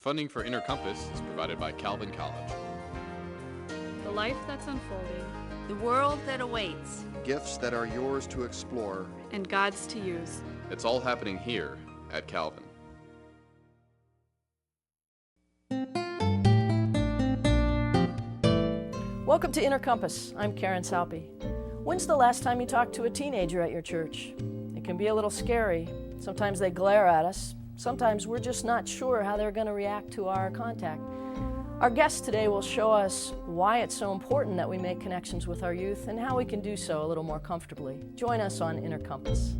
Funding for Inner Compass is provided by Calvin College. The life that's unfolding, the world that awaits, gifts that are yours to explore, and God's to use. It's all happening here at Calvin. Welcome to Inner Compass. I'm Karen Saupe. When's the last time you talked to a teenager at your church? It can be a little scary. Sometimes they glare at us. Sometimes we're just not sure how they're going to react to our contact. Our guest today will show us why it's so important that we make connections with our youth and how we can do so a little more comfortably. Join us on Inner Compass.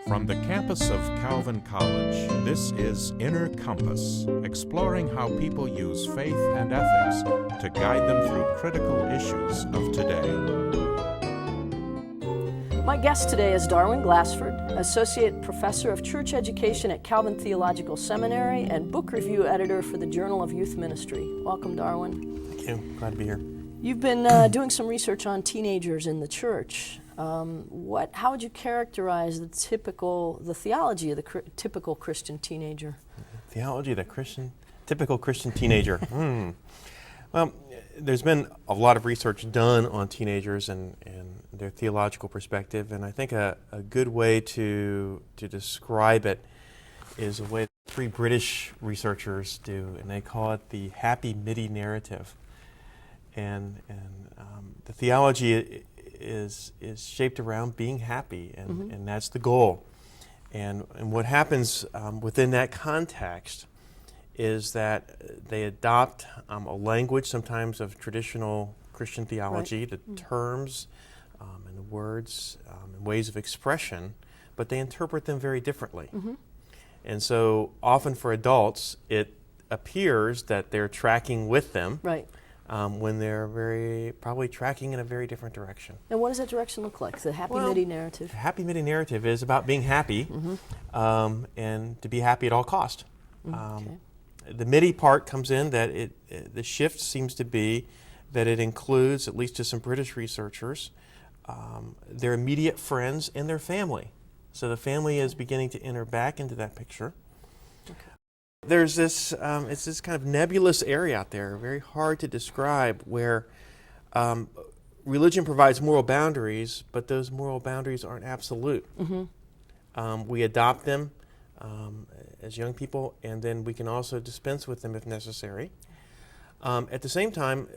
From the campus of Calvin College, this is Inner Compass, exploring how people use faith and ethics to guide them through critical issues of today. My guest today is Darwin Glassford, Associate Professor of Church Education at Calvin Theological Seminary and Book Review Editor for the Journal of Youth Ministry. Welcome, Darwin. Thank you. Glad to be here. You've been doing some research on teenagers in the church. How would you characterize the theology of the typical Christian teenager? Theology of the typical Christian teenager. Well, there's been a lot of research done on teenagers and their theological perspective, and I think a good way to describe it is a way that three British researchers do, and they call it the happy MIDI narrative. And the theology is shaped around being happy, and that's the goal. And what happens within that context is that they adopt a language sometimes of traditional Christian theology, the terms and the words and ways of expression, but they interpret them very differently. And so often for adults, it appears that they're tracking with them. Right. When they're probably tracking in a very different direction. And what does that direction look like, the happy MIDI narrative? The happy MIDI narrative is about being happy and to be happy at all cost. Okay. The MIDI part comes in that the shift seems to be that it includes, at least to some British researchers, their immediate friends and their family. So the family is beginning to enter back into that picture. There's this, it's this kind of nebulous area out there, very hard to describe, where religion provides moral boundaries, but those moral boundaries aren't absolute. We adopt them as young people, and then we can also dispense with them if necessary. At the same time,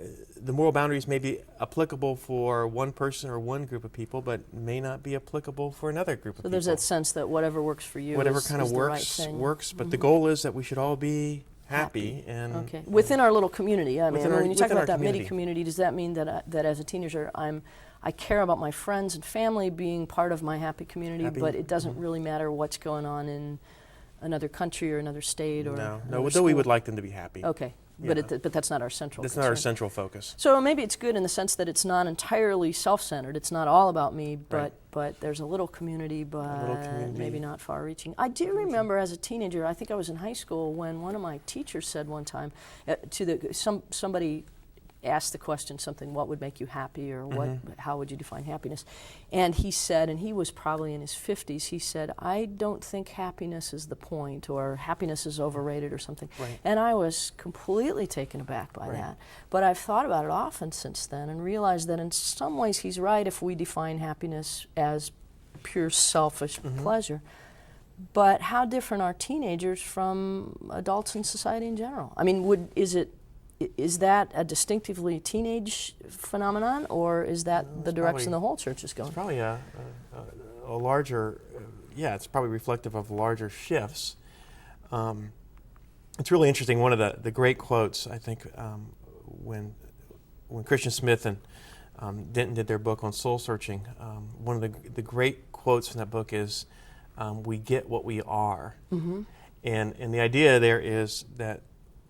the moral boundaries may be applicable for one person or one group of people, but may not be applicable for another group of people. So there's that sense that whatever works for you whatever is kind of the right works, thing. but the goal is that we should all be happy. And within our little community. I mean, when you talk about that community. MIDI community, does that mean that as a teenager I care about my friends and family being part of my happy community, but it doesn't really matter what's going on in another country or another state or no, though we would like them to be happy. Okay. Yeah. But that's not our central That's concern. not our central focus. So maybe it's good in the sense that it's not entirely self-centered. It's not all about me, but there's a little community, but maybe not far-reaching. I do remember as a teenager, I think I was in high school, when one of my teachers said one time somebody asked the question something, what would make you happy, or how would you define happiness? And he said, and he was probably in his 50s, he said, I don't think happiness is the point, or happiness is overrated or something. And I was completely taken aback by that. But I've thought about it often since then and realized that in some ways he's right if we define happiness as pure selfish pleasure. But how different are teenagers from adults in society in general? I mean, is that a distinctively teenage phenomenon, or is that the direction the whole church is going? It's probably a larger, it's probably reflective of larger shifts. It's really interesting. One of the great quotes, I think, when Christian Smith and Denton did their book on soul searching, one of the great quotes from that book is, we get what we are. And the idea there is that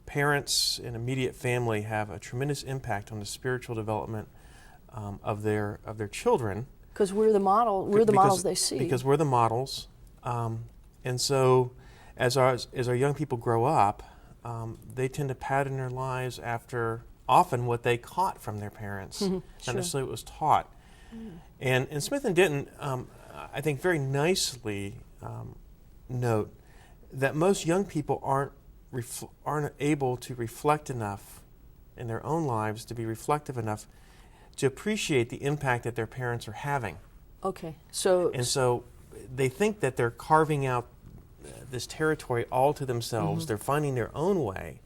parents and immediate family have a tremendous impact on the spiritual development of their children. Because we're the models they see. Because we're the models, and so as our young people grow up, they tend to pattern their lives after often what they caught from their parents, not necessarily what was taught. And Smith and Denton, I think, very nicely note that most young people aren't able to reflect enough in their own lives, to be reflective enough to appreciate the impact that their parents are having. Okay, so They think that they're carving out this territory all to themselves. They're finding their own way,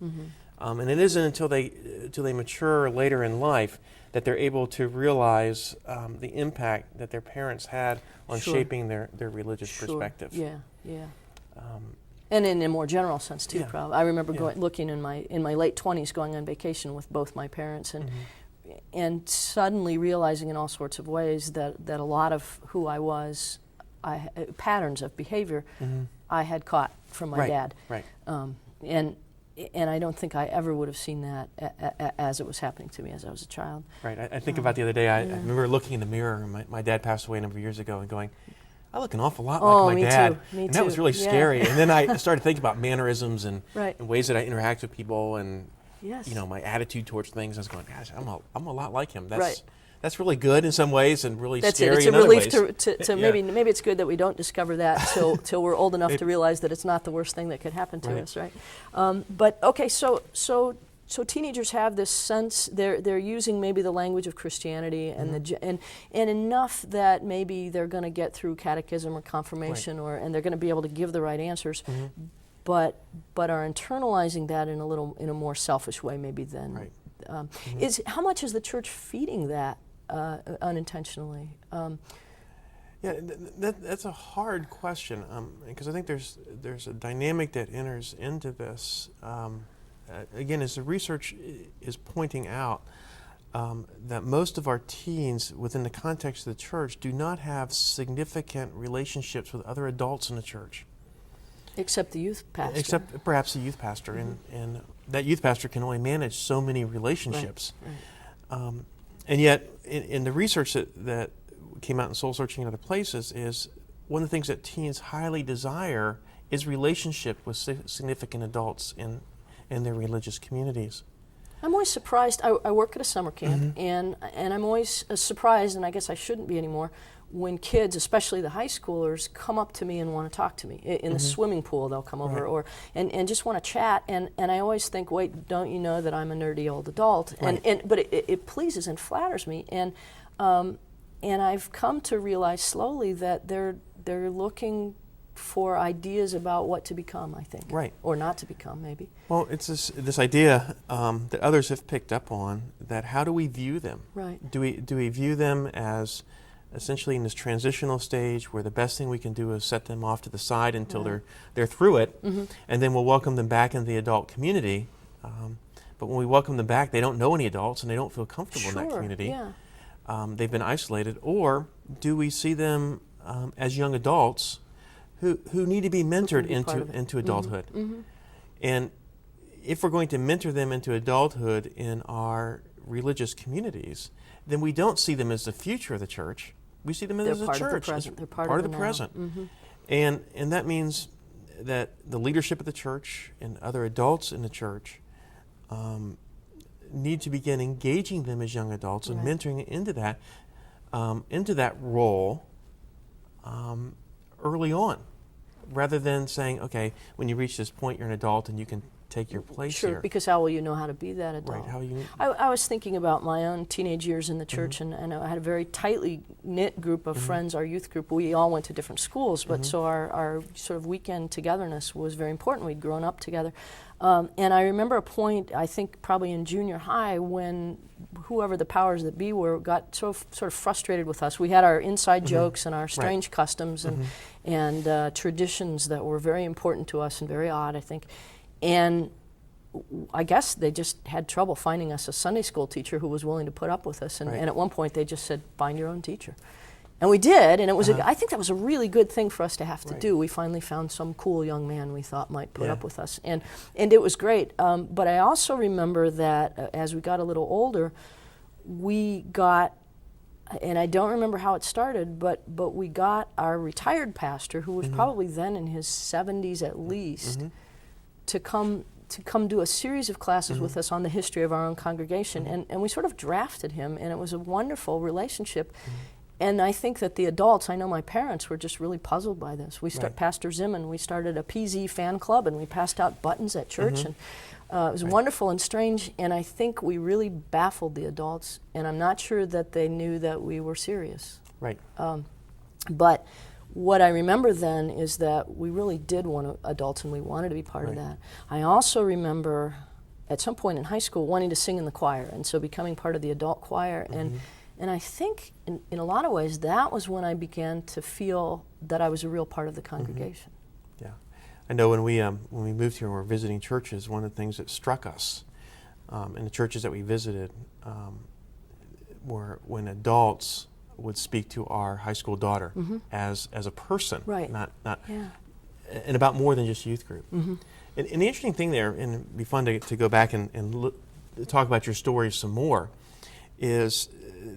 and it isn't until they mature later in life that they're able to realize the impact that their parents had on shaping their religious perspective. Yeah. And in a more general sense too, probably. I remember looking in my late 20s, going on vacation with both my parents, and suddenly realizing in all sorts of ways that a lot of who I was, patterns of behavior, I had caught from my dad. Right. And I don't think I ever would have seen that as it was happening to me as I was a child. Right. I think about the other day, I remember looking in the mirror, and my dad passed away a number of years ago, and going, I look an awful lot like my dad. Me and too. that was really scary. And then I started thinking about mannerisms and Right. ways that I interact with people, and Yes. my attitude towards things. I was going, gosh, I'm a lot like him. Right. That's really good in some ways and really That's scary it. It's in a other relief ways. to maybe it's good that we don't discover that till we're old enough to realize that it's not the worst thing that could happen to us, right? But okay, so teenagers have this sense they're using maybe the language of Christianity and enough that maybe they're going to get through catechism or confirmation and they're going to be able to give the right answers, but are internalizing that in a more selfish way maybe than. Right. How much is the church feeding that unintentionally? That's a hard question because I think there's a dynamic that enters into this. Again, as the research is pointing out, that most of our teens within the context of the church do not have significant relationships with other adults in the church. Except the youth pastor. Except perhaps the youth pastor, and that youth pastor can only manage so many relationships. Right. And yet, in the research that came out in Soul Searching and other places, is one of the things that teens highly desire is relationship with significant adults in their religious communities. I'm always surprised. I work at a summer camp, and I'm always surprised, and I guess I shouldn't be anymore, when kids, especially the high schoolers, come up to me and want to talk to me. In the swimming pool, they'll come over and just want to chat. And I always think, wait, don't you know that I'm a nerdy old adult? Right. But it pleases and flatters me. And I've come to realize slowly that they're looking for ideas about what to become, I think. Right. Or not to become, maybe. Well, it's this idea that others have picked up on, that how do we view them? Right. Do we view them as essentially in this transitional stage where the best thing we can do is set them off to the side until they're through it, and then we'll welcome them back into the adult community. But when we welcome them back, they don't know any adults and they don't feel comfortable in that community. Yeah. They've been isolated. Or do we see them as young adults who need to be mentored into adulthood? And if we're going to mentor them into adulthood in our religious communities, then we don't see them as the future of the church. We see them as a church. They're part of of the present. And that means that the leadership of the church and other adults in the church need to begin engaging them as young adults and mentoring into that role early on, rather than saying, okay, when you reach this point, you're an adult and you can take your place here. Sure, because how will you know how to be that adult? Right, how you... I was thinking about my own teenage years in the church, and I had a very tightly knit group of friends, our youth group. We all went to different schools, but so our sort of weekend togetherness was very important. We'd grown up together. And I remember a point, I think probably in junior high, when whoever the powers that be were got sort of frustrated with us. We had our inside jokes and our strange customs and traditions that were very important to us and very odd, I think. And I guess they just had trouble finding us a Sunday school teacher who was willing to put up with us. And at one point they just said, find your own teacher. And we did, and it was I think that was a really good thing for us to have to do. We finally found some cool young man we thought might put up with us. And it was great. But I also remember that as we got a little older, we got, and I don't remember how it started, but we got our retired pastor, who was probably then in his 70s at least, to come do a series of classes with us on the history of our own congregation. And we sort of drafted him, and it was a wonderful relationship. And I think that the adults, I know my parents were just really puzzled by this. Right. Pastor Zimmern, we started a PZ fan club, and we passed out buttons at church, and it was wonderful and strange, and I think we really baffled the adults, and I'm not sure that they knew that we were serious. Right. But what I remember then is that we really did want adults, and we wanted to be part of that. I also remember at some point in high school wanting to sing in the choir, and so becoming part of the adult choir, and I think in a lot of ways that was when I began to feel that I was a real part of the congregation. Yeah, I know when we moved here and were visiting churches, one of the things that struck us in the churches that we visited were when adults would speak to our high school daughter as a person, not and about more than just youth group. And the interesting thing there, and it'd be fun to go back and talk about your story some more, is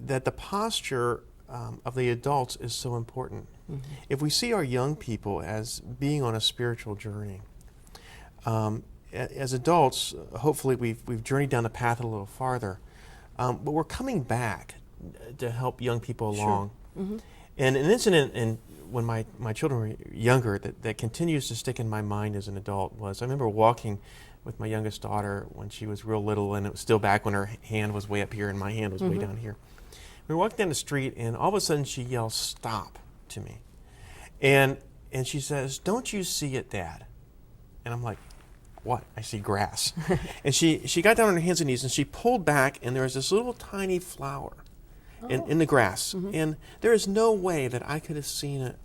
that the posture of the adults is so important. If we see our young people as being on a spiritual journey, as adults, hopefully we've journeyed down the path a little farther, but we're coming back to help young people along. And an incident when my children were younger that continues to stick in my mind as an adult was, I remember walking with my youngest daughter when she was real little, and it was still back when her hand was way up here and my hand was way down here. We were walking down the street, and all of a sudden she yells, "Stop," to me. And she says, "Don't you see it, Dad?" And I'm like, "What?" "I see grass." And she got down on her hands and knees, and she pulled back, and there was this little tiny flower in the grass. And there is no way that I could have seen it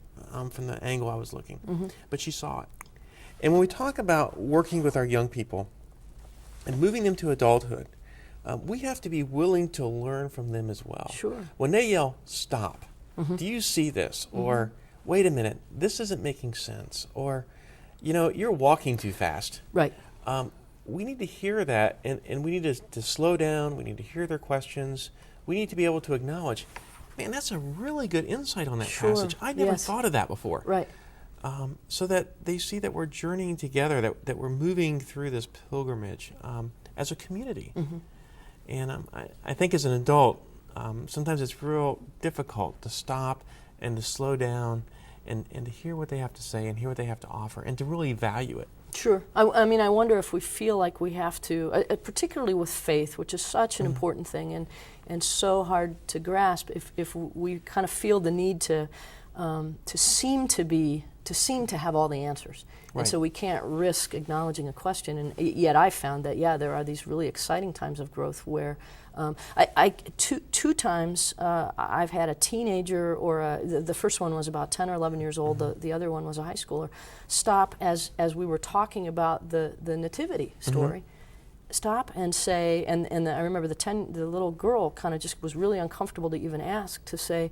from the angle I was looking. But she saw it. And when we talk about working with our young people and moving them to adulthood, we have to be willing to learn from them as well. Sure. When they yell, "Stop," "Do you see this?" Or, "Wait a minute, this isn't making sense," or, "You're walking too fast." Right. We need to hear that, and we need to slow down. We need to hear their questions. We need to be able to acknowledge, man, that's a really good insight on that passage. I never thought of that before. Right. So that they see that we're journeying together, that we're moving through this pilgrimage as a community. And I think as an adult, sometimes it's real difficult to stop and to slow down and to hear what they have to say and hear what they have to offer and to really value it. Sure. I mean, I wonder if we feel like we have to, particularly with faith, which is such an important thing and so hard to grasp, if we kind of feel the need to seem to have all the answers. Right. And so we can't risk acknowledging a question. And yet I found that, there are these really exciting times of growth where two times I've had a teenager, or the first one was about 10 or 11 years old, the other one was a high schooler, stop as we were talking about the nativity story, stop and say, and I remember the little girl kind of just was really uncomfortable to even ask, to say,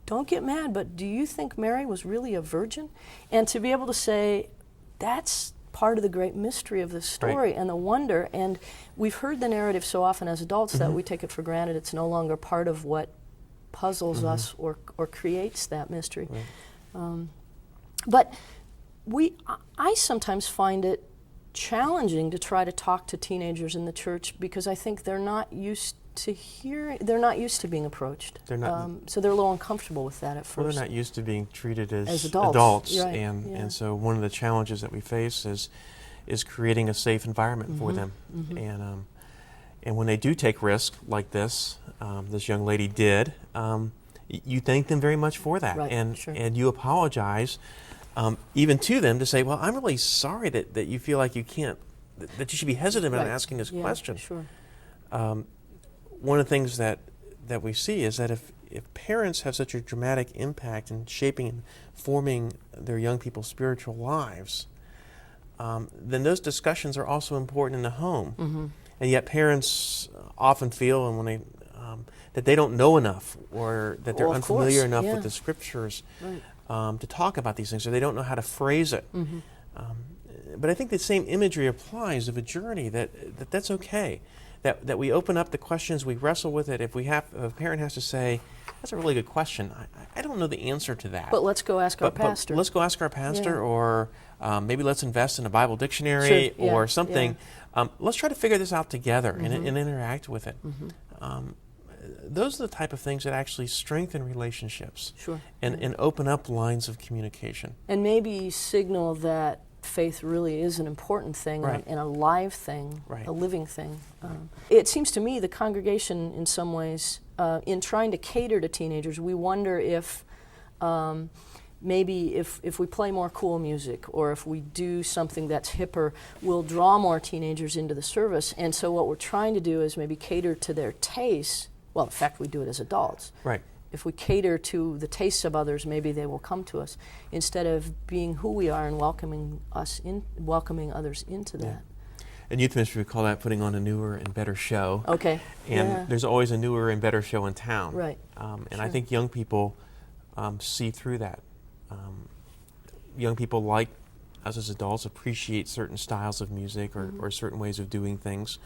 don't get mad, but do you think Mary was really a virgin? And to be able to say, that's part of the great mystery of this story and the wonder. And we've heard the narrative so often as adults that we take it for granted. It's no longer part of what puzzles us or creates that mystery. But I sometimes find it challenging to try to talk to teenagers in the church, because I think they're not used to being approached. They're not, so they're a little uncomfortable with that at first. Well, they're not used to being treated as adults. Right. And so one of the challenges that we face is creating a safe environment for them. And when they do take risks like this young lady did, you thank them very much for that. Right. And you apologize even to them to say, well, I'm really sorry that you feel like you can't, that you should be hesitant about asking this question. Sure. One of the things that we see is that if parents have such a dramatic impact in shaping and forming their young people's spiritual lives, then those discussions are also important in the home. And yet parents often feel, and when they that they don't know enough, or that they're unfamiliar enough with the scriptures to talk about these things, or they don't know how to phrase it. But I think the same imagery applies of a journey, that's okay. That we open up the questions, we wrestle with it. If a parent has to say, that's a really good question, I don't know the answer to that. But let's go ask our pastor. Let's go ask our pastor, or maybe let's invest in a Bible dictionary or something. Let's try to figure this out together and interact with it. those are the type of things that actually strengthen relationships. Sure. And open up lines of communication. And maybe signal that faith really is an important thing, Right. and a live thing, Right. a living thing. It seems to me the congregation, in some ways, in trying to cater to teenagers, we wonder if maybe if we play more cool music, or if we do something that's hipper, we'll draw more teenagers into the service. And so what we're trying to do is maybe cater to their tastes. Well, in fact, we do it as adults. Right. If we cater to the tastes of others, maybe they will come to us, instead of being who we are and welcoming others into that. In youth ministry, we call that putting on a newer and better show. Okay. And Yeah. there's always a newer and better show in town. Right. And I Sure. think young people see through that. Young people, like us as adults, appreciate certain styles of music or certain ways of doing things.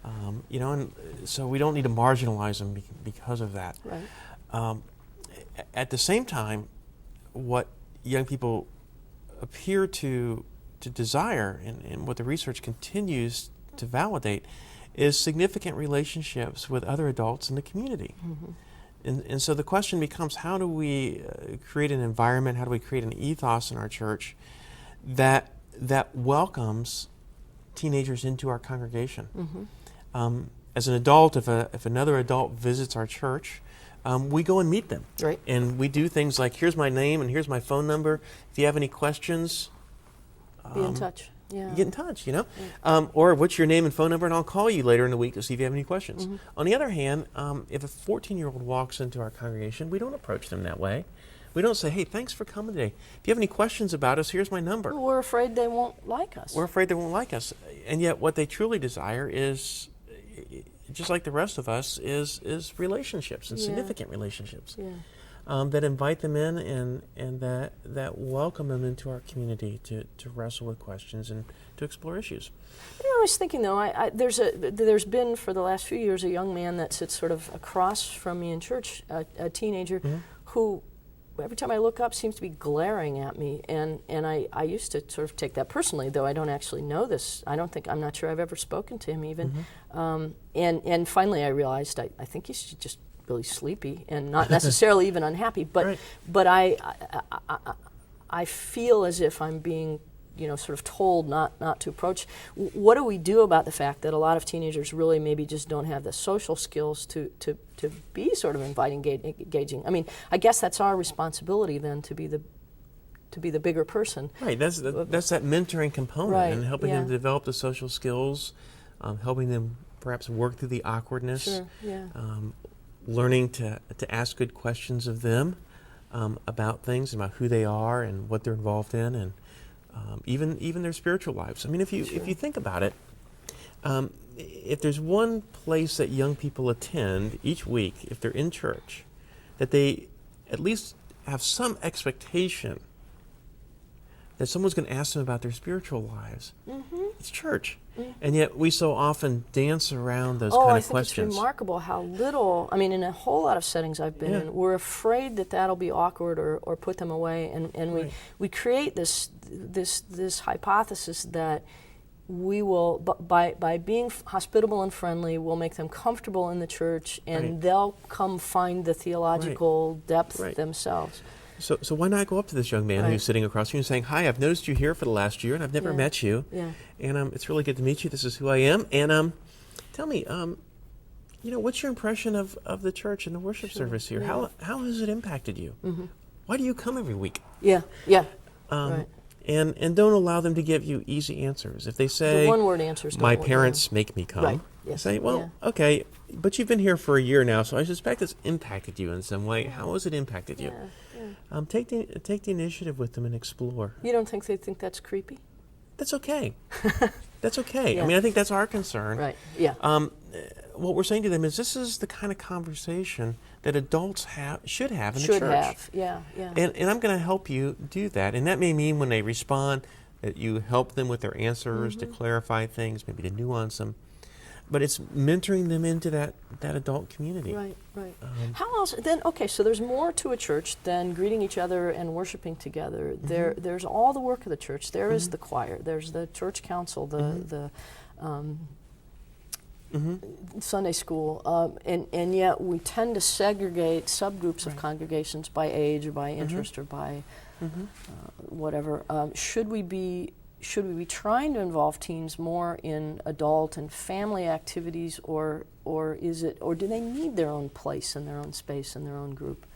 And so we don't need to marginalize them because of that. Right. At the same time, what young people appear to desire, and what the research continues to validate, is significant relationships with other adults in the community. And so the question becomes, how do we create an environment, how do we create an ethos in our church that welcomes teenagers into our congregation? As an adult, if another adult visits our church, we go and meet them. Right. And we do things like, here's my name and here's my phone number. If you have any questions, Be in touch. Yeah. get in touch, or what's your name and phone number, and I'll call you later in the week to see if you have any questions. On the other hand, if a 14-year-old walks into our congregation, we don't approach them that way. We don't say, hey, thanks for coming today. If you have any questions about us, here's my number. We're afraid they won't like us. We're afraid they won't like us. And yet what they truly desire is, just like the rest of us, is relationships, and significant relationships. Yeah. That invite them in and that welcome them into our community to wrestle with questions and to explore issues. I was thinking, though, there's been for the last few years a young man that sits sort of across from me in church, a teenager, who every time I look up seems to be glaring at me, and I used to sort of take that personally, though I don't actually know this. I'm not sure I've ever spoken to him even. And finally I realized I think he's just really sleepy and not necessarily even unhappy, but Right. but I feel as if I'm being sort of told not to approach. What do we do about the fact that a lot of teenagers really maybe just don't have the social skills to be sort of inviting, engaging? I mean, I guess that's our responsibility then, to be the bigger person. Right, that's that mentoring component, Right, and helping them yeah. develop the social skills, helping them perhaps work through the awkwardness, Sure, yeah. Learning to ask good questions of them about things, about who they are and what they're involved in, and even their spiritual lives. I mean, if you think about it, if there's one place that young people attend each week, if they're in church, that they at least have some expectation that someone's going to ask them about their spiritual lives, it's church. And yet we so often dance around those kind I of think questions. it's remarkable how little, I mean, in a whole lot of settings I've been in, we're afraid that that'll be awkward or put them away, and we create this hypothesis that we will, by being hospitable and friendly, we'll make them comfortable in the church, and they'll come find the theological depth themselves. So why not go up to this young man who's sitting across from you and saying, hi, I've noticed you here for the last year, and I've never met you. Yeah. And it's really good to meet you. This is who I am. And tell me, what's your impression of the church and the worship service here? Yeah. How has it impacted you? Why do you come every week? Yeah. Right. And don't allow them to give you easy answers. If they say, The one-word answers don't my work, parents make me come, Right. Yes. say, well, okay, but you've been here for a year now, so I suspect it's impacted you in some way. How has it impacted you? Take the initiative with them and explore. You don't think they think that's creepy? That's okay. That's okay. Yeah. I mean, I think that's our concern. Right. Yeah. What we're saying to them is, this is the kind of conversation that adults should have in the church. Should have. Yeah. And I'm going to help you do that. And that may mean when they respond that you help them with their answers, to clarify things, maybe to nuance them. But it's mentoring them into that adult community. Right. How else? Then, okay, so there's more to a church than greeting each other and worshiping together. There's all the work of the church. There is the choir. There's the church council. Sunday school, and yet we tend to segregate subgroups of congregations by age or by interest or by whatever. Should we be trying to involve teens more in adult and family activities, or do they need their own place and their own space and their own group?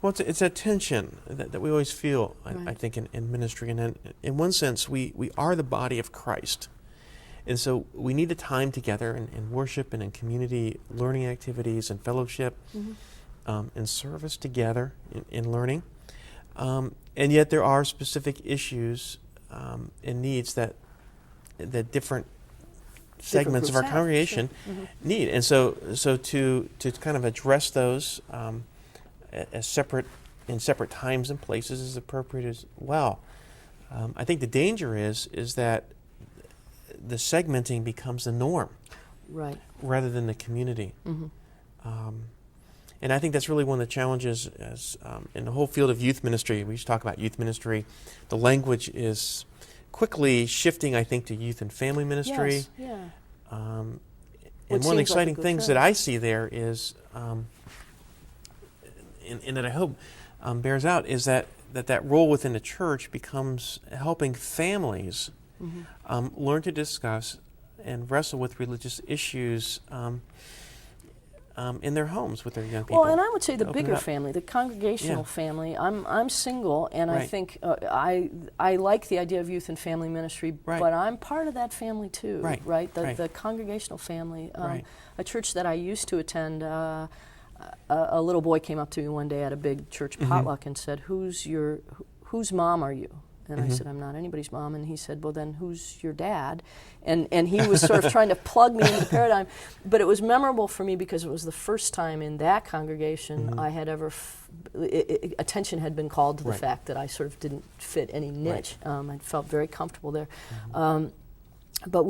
Well, it's a tension that we always feel, I think, in ministry. And in one sense, we are the body of Christ. And so we need the time together in worship and in community learning activities and fellowship and service together in learning. And yet there are specific issues and needs that different segments of our congregation need. And so to kind of address those as in separate times and places is appropriate as well. I think the danger is that the segmenting becomes the norm, rather than the community. And I think that's really one of the challenges as in the whole field of youth ministry. We used to talk about youth ministry. The language is quickly shifting, I think, to youth and family ministry. Yes, and one of the exciting things that I see there is, and that I hope bears out, is that role within the church becomes helping families learn to discuss and wrestle with religious issues in their homes with their young people. Well, and I would say the bigger family, the congregational family. I'm single, and I think I like the idea of youth and family ministry, but I'm part of that family too, right? The congregational family. A church that I used to attend, a little boy came up to me one day at a big church potluck and said, whose mom are you? And I said, I'm not anybody's mom. And he said, well, then who's your dad? And he was sort of trying to plug me into the paradigm. But it was memorable for me because it was the first time in that congregation I had ever, attention had been called to the fact that I sort of didn't fit any niche. I felt very comfortable there. But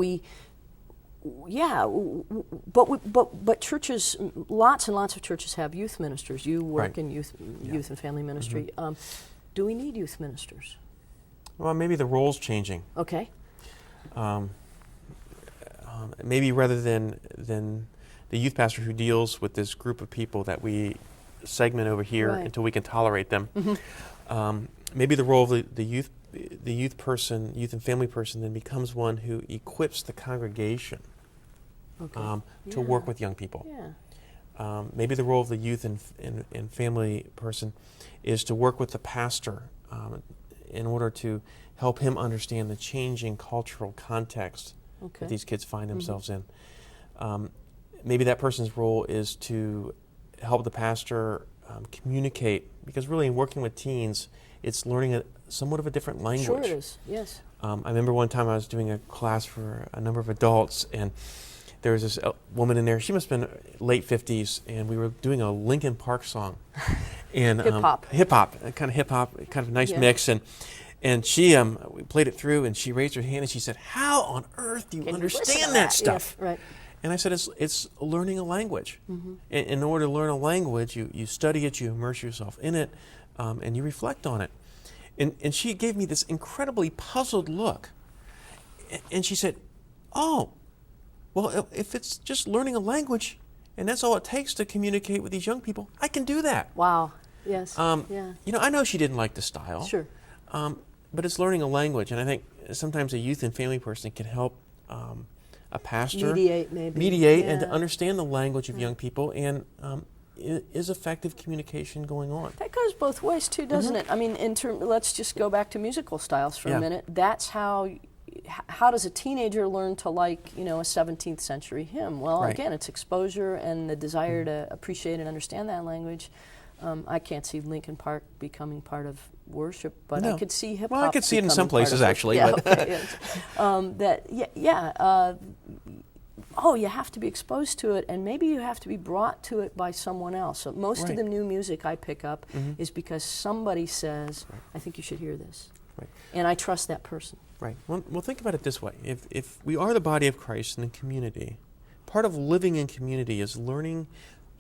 churches, lots and lots of churches have youth ministers. You work in youth and family ministry. Do we need youth ministers? Well, maybe the role's changing. Okay. Maybe rather than the youth pastor who deals with this group of people that we segment over here until we can tolerate them, maybe the role of the youth and family person then becomes one who equips the congregation to work with young people. Maybe the role of the youth and family person is to work with the pastor in order to help him understand the changing cultural context that these kids find themselves in. Maybe that person's role is to help the pastor communicate, because really in working with teens, it's learning somewhat of a different language. Sure it is, yes. I remember one time I was doing a class for a number of adults, and there was this woman in there. She must have been late 50s, and we were doing a Linkin Park song. And hip hop, kind of a nice mix, and she we played it through, and she raised her hand and she said, "How on earth do you understand that stuff?" Yes, right. And I said, "It's learning a language. In order to learn a language, you study it, you immerse yourself in it, and you reflect on it." And she gave me this incredibly puzzled look, and she said, "Oh, well, if it's just learning a language, and that's all it takes to communicate with these young people, I can do that." Wow. Yes. You know, I know she didn't like the style. Sure. But it's learning a language, and I think sometimes a youth and family person can help a pastor mediate and to understand the language of young people, and is effective communication going on? That goes both ways too, doesn't it? I mean, let's just go back to musical styles for a minute. That's how does a teenager learn to like, a 17th century hymn? Well, again, it's exposure and the desire to appreciate and understand that language. I can't see Linkin Park becoming part of worship, but I could see hip hop. Well, I could see it in some places actually. Yeah, okay, you have to be exposed to it, and maybe you have to be brought to it by someone else. So most of the new music I pick up is because somebody says, "I think you should hear this," and I trust that person. Right. Well, think about it this way: if we are the body of Christ in the community, part of living in community is learning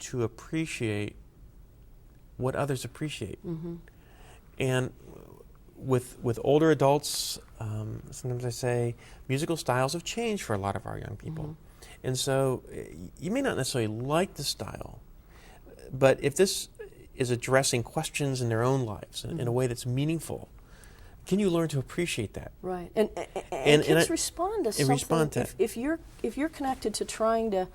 to appreciate what others appreciate. And with older adults, sometimes I say musical styles have changed for a lot of our young people. And so you may not necessarily like the style, but if this is addressing questions in their own lives in a way that's meaningful, can you learn to appreciate that? Right. And kids respond to something. If you're connected to trying to,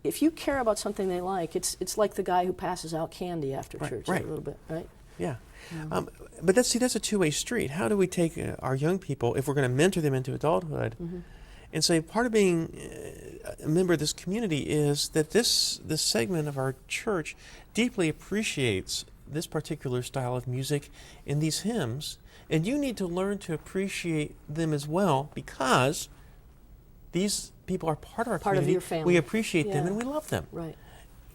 if you care about something they like, it's like the guy who passes out candy after church a little bit, right? Yeah. But that's a two-way street. How do we take our young people, if we're going to mentor them into adulthood, and say part of being a member of this community is that this segment of our church deeply appreciates this particular style of music in these hymns, and you need to learn to appreciate them as well, because these people are part of our community. Of your family. We appreciate them and we love them. Right.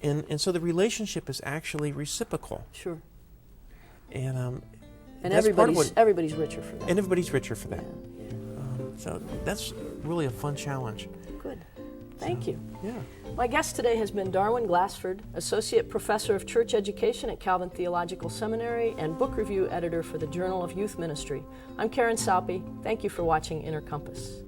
And so the relationship is actually reciprocal. Sure. And that's everybody's richer for that. And everybody's richer for that. Yeah. So that's really a fun challenge. Good. Thank you. Yeah. My guest today has been Darwin Glassford, Associate Professor of Church Education at Calvin Theological Seminary and Book Review Editor for the Journal of Youth Ministry. I'm Karen Saupe. Thank you for watching Inner Compass.